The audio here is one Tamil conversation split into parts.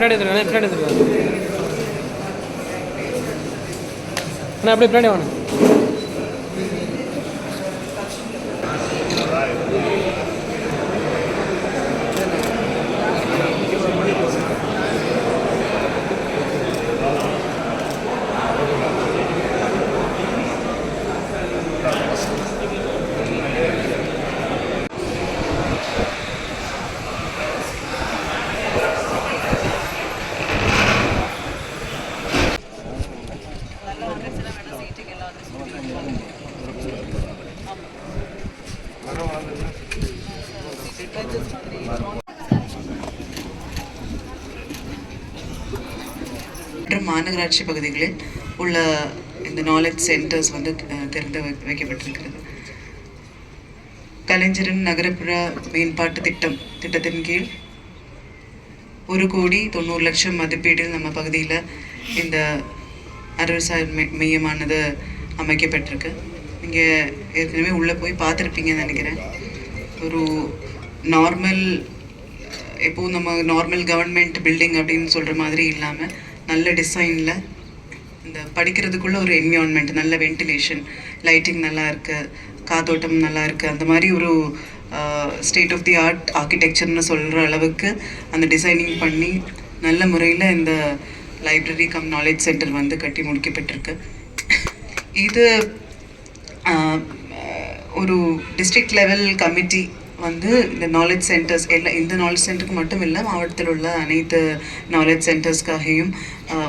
பின்னாடி எடுத்துருக்கேன், பின்னாடி எடுத்துருக்கேன். அண்ணா அப்படியே பின்னாடி வாங்க. மாநகராட்சி பகுதிகளில் உள்ள இந்த நாலேஜ் சென்டர்ஸ் வந்து திறந்து வைக்கப்பட்டிருக்கிறது. கலைஞரின் நகரப்புற மேம்பாட்டு திட்டத்தின் கீழ் 1,90,00,000 மதிப்பீட்டில் நம்ம பகுதியில் இந்த அறிவுசார் மையமானது அமைக்கப்பட்டிருக்கு. இங்கே ஏற்கனவே உள்ளே போய் பார்த்துருப்பீங்கன்னு நினைக்கிறேன். ஒரு நார்மல் எப்போது நம்ம நார்மல் கவர்மெண்ட் பில்டிங் அப்படின்னு சொல்கிற மாதிரி இல்லாமல் நல்ல டிசைனில் இந்த படிக்கிறதுக்குள்ளே ஒரு என்விரான்மெண்ட், நல்ல வென்டிலேஷன், லைட்டிங் நல்லா இருக்குது, காத்தோட்டம் நல்லா இருக்குது, அந்த மாதிரி ஒரு ஸ்டேட் ஆஃப் தி ஆர்ட் ஆர்கிடெக்சர்னு சொல்கிற அளவுக்கு அந்த டிசைனிங் பண்ணி நல்ல முறையில் இந்த லைப்ரரி கம் நாலேஜ் சென்டர் வந்து கட்டி முடிக்கப்பட்டிருக்கு. இது ஒரு டிஸ்ட்ரிக்ட் லெவல் கமிட்டி வந்து இந்த நாலேஜ் சென்டர்ஸ் இந்த நாலேஜ் சென்டருக்கு மட்டும் இல்லை, மாவட்டத்தில் உள்ள அனைத்து நாலேஜ் சென்டர்ஸ்க்காகவும்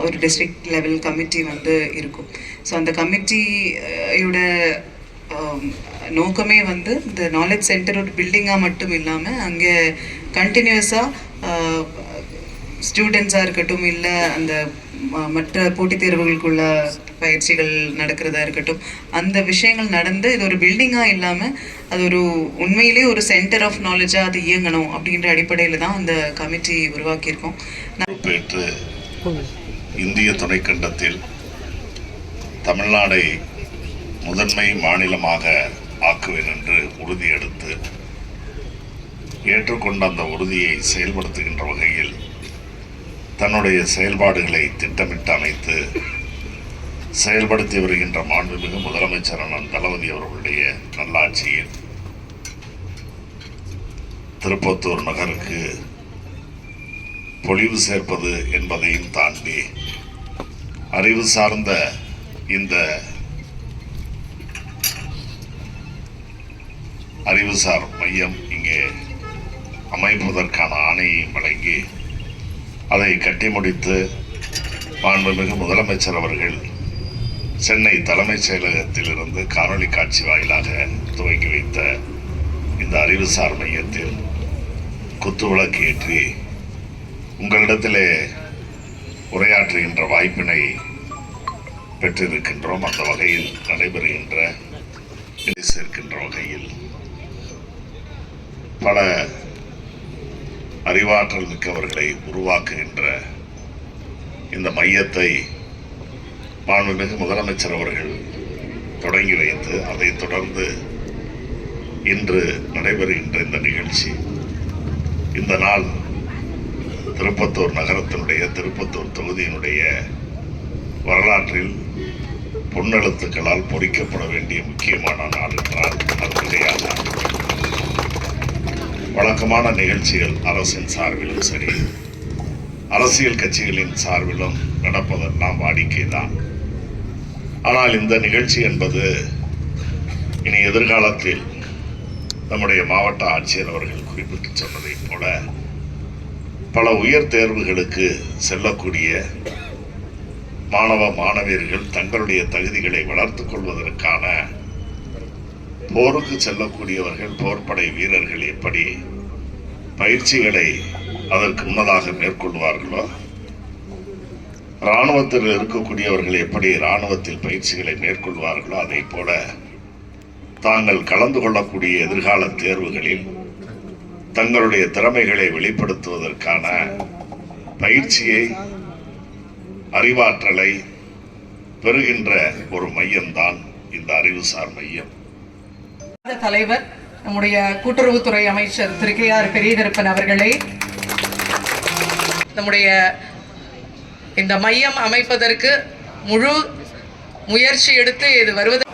ஒரு டிஸ்ட்ரிக்ட் லெவல் கமிட்டி வந்து இருக்கும். ஸோ அந்த கமிட்டியோட நோக்கமே வந்து இந்த நாலேஜ் சென்டர் ஒரு பில்டிங்காக மட்டும் இல்லாமல் அங்கே கண்டினியூஸாக ஸ்டூடெண்ட்ஸாக இருக்கட்டும், இல்லை அந்த மற்ற போட்டித் தேர்வுகளுக்குள்ள பயிற்சிகள் நடக்கிறதா இருக்கட்டும், அந்த விஷயங்கள் நடந்து இது ஒரு பில்டிங்காக இல்லாமல் அது ஒரு உண்மையிலே ஒரு சென்டர் ஆஃப் நாலேஜாக அது இயங்கணும் அப்படின்ற அடிப்படையில் தான் அந்த கமிட்டி உருவாக்கியிருக்கோம். பொறுப்பேற்று இந்திய துணைக்கண்டத்தில் தமிழ்நாடை முதன்மை மாநிலமாக ஆக்குவேன் என்று உறுதியெடுத்து ஏற்றுக்கொண்ட அந்த உறுதியை செயல்படுத்துகின்ற வகையில் தன்னுடைய செயல்பாடுகளை திட்டமிட்டு அமைத்து செயல்படுத்தி வருகின்ற மாண்புமிகு முதலமைச்சர் அண்ணன் தளபதி அவர்களுடைய நல்லாட்சியில் திருப்பத்தூர் நகருக்கு பொலிவு சேர்ப்பது என்பதையும் தாண்டி அறிவு சார்ந்த இந்த அறிவுசார் மையம் இங்கே அமைப்பதற்கான ஆணையையும் வழங்கி அதை கட்டி முடித்து மாண்புமிகு முதலமைச்சர் அவர்கள் சென்னை தலைமைச் செயலகத்திலிருந்து காணொலி காட்சி வாயிலாக துவங்கி வைத்த இந்த அறிவுசார் மையத்தில் குத்துவிளக்கு ஏற்றி உங்களிடத்திலே உரையாற்றுகின்ற வாய்ப்பினை பெற்றிருக்கின்றோம். அந்த வகையில் நடைபெறுகின்ற சேர்க்கின்ற வகையில் பல அறிவாற்றல் மிக்கவர்களை உருவாக்குகின்ற இந்த மையத்தை மாண்புமிகு முதலமைச்சர் அவர்கள் தொடங்கி வைத்து அதைத் தொடர்ந்து இன்று நடைபெறுகின்ற இந்த நிகழ்ச்சி, இந்த நாள் திருப்பத்தூர் நகரத்தினுடைய திருப்பத்தூர் தொகுதியினுடைய வரலாற்றில் பொன்னெழுத்துக்களால் பொறிக்கப்பட வேண்டிய முக்கியமான நாள் என்றால் அது மிகையாக. வழக்கமான நிகழ்ச்சிகள் அரசின் சார்பிலும் சரி, அரசியல் கட்சிகளின் சார்பிலும் நடப்பதெல்லாம் வாடிக்கைதான். ஆனால் இந்த நிகழ்ச்சி என்பது இனி எதிர்காலத்தில் நம்முடைய மாவட்ட ஆட்சியர் அவர்கள் குறிப்பிட்டு சொன்னதைப் போல பல உயர் தேர்வுகளுக்கு செல்லக்கூடிய மாணவ மாணவியர்கள் தங்களுடைய தகுதிகளை வளர்த்துக் கொள்வதற்கான போருக்கு செல்லக்கூடியவர்கள், போர்ப்படை வீரர்கள் எப்படி பயிற்சிகளை அதற்கு முன்னதாக மேற்கொள்வார்களோ, இராணுவத்தில் இருக்கக்கூடியவர்கள் எப்படி இராணுவத்தில் பயிற்சிகளை மேற்கொள்வார்களோ, அதை போல தாங்கள் கலந்து கொள்ளக்கூடிய எதிர்கால தேர்வுகளில் தங்களுடைய திறமைகளை வெளிப்படுத்துவதற்கான பயிற்சியை, அறிவாற்றலை பெறுகின்ற ஒரு மையம்தான் இந்த அறிவுசார் மையம். தலைவர் நம்முடைய கூட்டுறவுத்துறை அமைச்சர் திரு KR பெரியகருப்பன் அவர்களே, நம்முடைய இந்த மையம் அமைப்பதற்கு முழு முயற்சி எடுத்து இது வருவது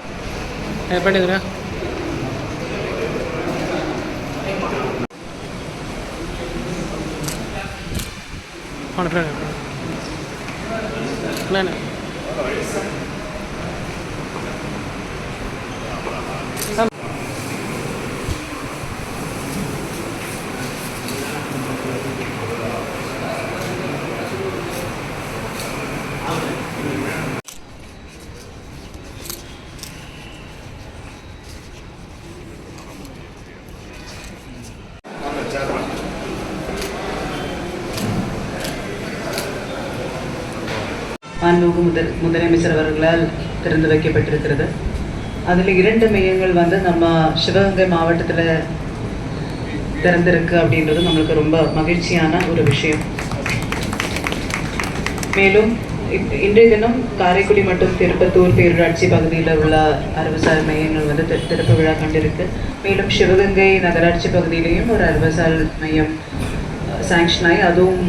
மாண்புமிகு முதலமைச்சர் அவர்களால் திறந்து வைக்கப்பட்டிருக்கிறது. அதில் 2 மையங்கள் நம்ம சிவகங்கை மாவட்டத்தில் திறந்திருக்கு அப்படின்றது நம்மளுக்கு ரொம்ப மகிழ்ச்சியான ஒரு விஷயம். மேலும் இன்றைய தினம் காரைக்குடி மற்றும் திருப்பத்தூர் பேரூராட்சி பகுதியில் உள்ள அறிவுசார் மையங்கள் திறப்பு விழா கண்டிருக்கு. மேலும் சிவகங்கை நகராட்சி பகுதியிலையும் ஒரு அறிவுசார் மையம் சாங்ஷன் ஆகி அதுவும்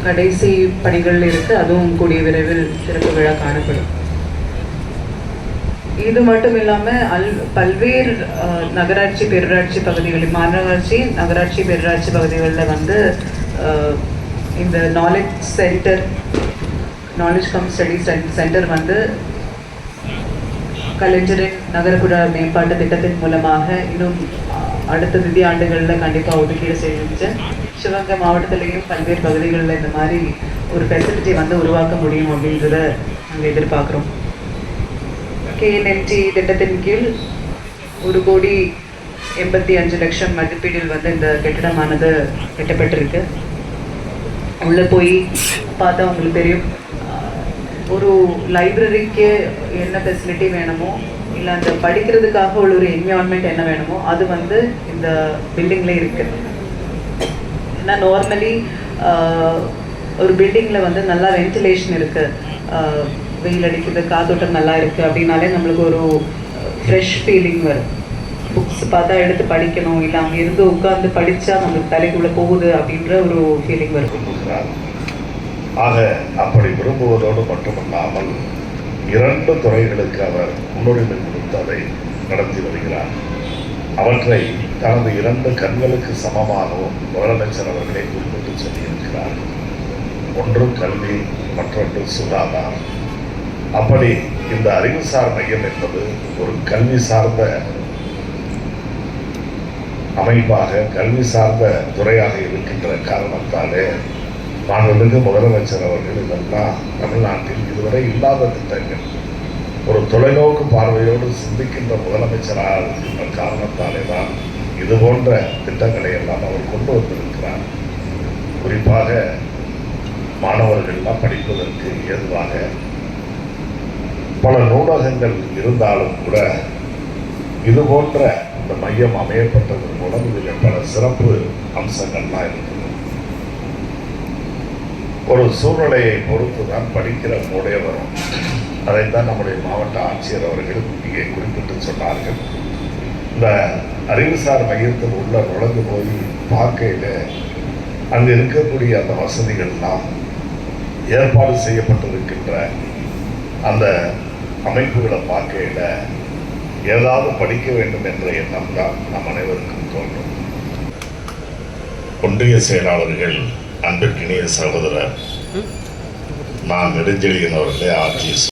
கடைசி பணிகள் இருக்கு. அதுவும் கூடிய விரைவில் திறப்பு விழா காணப்படும். இது மட்டும் இல்லாமல் பல்வேறு நகராட்சி பேரூராட்சி பகுதிகளில், மாநகராட்சி நகராட்சி பேரூராட்சி பகுதிகளில் இந்த knowledge centre, knowledge come study centre கலைஞரின் நகர்ப்புற மேம்பாட்டு திட்டத்தின் மூலமாக இன்னும் அடுத்த நிதி ஆண்டுகளில் கண்டிப்பாக ஒதுக்கீடு செஞ்சு சிவகங்கை மாவட்டத்திலையும் பல்வேறு பகுதிகளில் இந்த மாதிரி ஒரு ஃபெசிலிட்டி உருவாக்க முடியும் அப்படின்றத நாங்கள் எதிர்பார்க்குறோம். KNMT திட்டத்தின் கீழ் 1,85,00,000 மதிப்பீட்டில் இந்த கட்டிடமானது கட்டப்பட்டிருக்கு. உள்ளே போய் பார்த்தா உங்களுக்கு தெரியும், ஒரு லைப்ரரிக்கு என்ன ஃபெசிலிட்டி வேணுமோ, இல்லை அந்த படிக்கிறதுக்காக உள்ள ஒரு என்விரான்மெண்ட் என்ன வேணுமோ அது இந்த பில்டிங்கில் இருக்குது. ஏன்னா நார்மலி ஒரு பில்டிங்கில் நல்லா வென்டிலேஷன் இருக்குது, வெயில் அடிக்கிறது, காத்தோட்டம் நல்லா இருக்குது அப்படின்னாலே நம்மளுக்கு ஒரு ஃப்ரெஷ் ஃபீலிங் வரும். புக்ஸ் பார்த்தா எடுத்து படிக்கணும், இல்லை அங்கே இருந்து உட்கார்ந்து படித்தா நம்மளுக்கு தலைக்குள்ளே போகுது அப்படின்ற ஒரு ஃபீலிங் வரும். ஆக அப்படி விரும்புவதோடு மட்டுமல்லாமல் 2 துறைகளுக்கு அவர் முன்னுரிமை கொடுத்து அதை நடத்தி வருகிறார். அவற்றை தனது 2 கண்களுக்கு சமமாகவும் முதலமைச்சர் அவர்களை குறிப்பிட்டு சொல்லியிருக்கிறார். ஒன்று கல்வி, மற்றொன்று சுகாதாரம். அப்படி இந்த அறிவுசார் மையம் என்பது ஒரு கல்வி சார்ந்த அமைப்பாக, கல்வி சார்ந்த துறையாக இருக்கின்ற காரணத்தாலே மாண்புமிகு முதலமைச்சர் அவர்கள் இதெல்லாம் தமிழ்நாட்டில் இதுவரை இல்லாத திட்டங்கள், ஒரு தொலைநோக்கு பார்வையோடு சிந்திக்கின்ற முதலமைச்சராக இருக்கின்ற காரணத்தாலே தான் இது போன்ற திட்டங்களை எல்லாம் அவர் கொண்டு வந்திருக்கிறார். குறிப்பாக மாணவர்கள்லாம் படிப்பதற்கு ஏதுவாக பல நூலகங்கள் இருந்தாலும் கூட இது போன்ற இந்த மையம் அமையப்பட்டதன் மூலம் இதில் பல சிறப்பு அம்சங்கள்லாம் இருக்குது. ஒரு சூழ்நிலையை பொறுத்து தான் படிக்கிற முறைய வரும். அதைத்தான் நம்முடைய மாவட்ட ஆட்சியர் அவர்கள் இங்கே குறிப்பிட்டு சொன்னார்கள். இந்த அறிவுசார் மையத்தில் உள்ள நுழைந்து போய் பார்க்கையில் அங்கு இருக்கக்கூடிய அந்த வசதிகள்லாம் ஏற்பாடு செய்யப்பட்டிருக்கின்ற அந்த அமைப்புகளை பார்க்கையில் ஏதாவது படிக்க வேண்டும் என்ற எண்ணம் தான் நம் அனைவருக்கும் தோன்றும். ஒன்றிய செயலாளர்கள் அன்பிற்கினிய சகோதரர் நான் நெடுஞ்செழியன் அவர்களே, ஆர்ஜி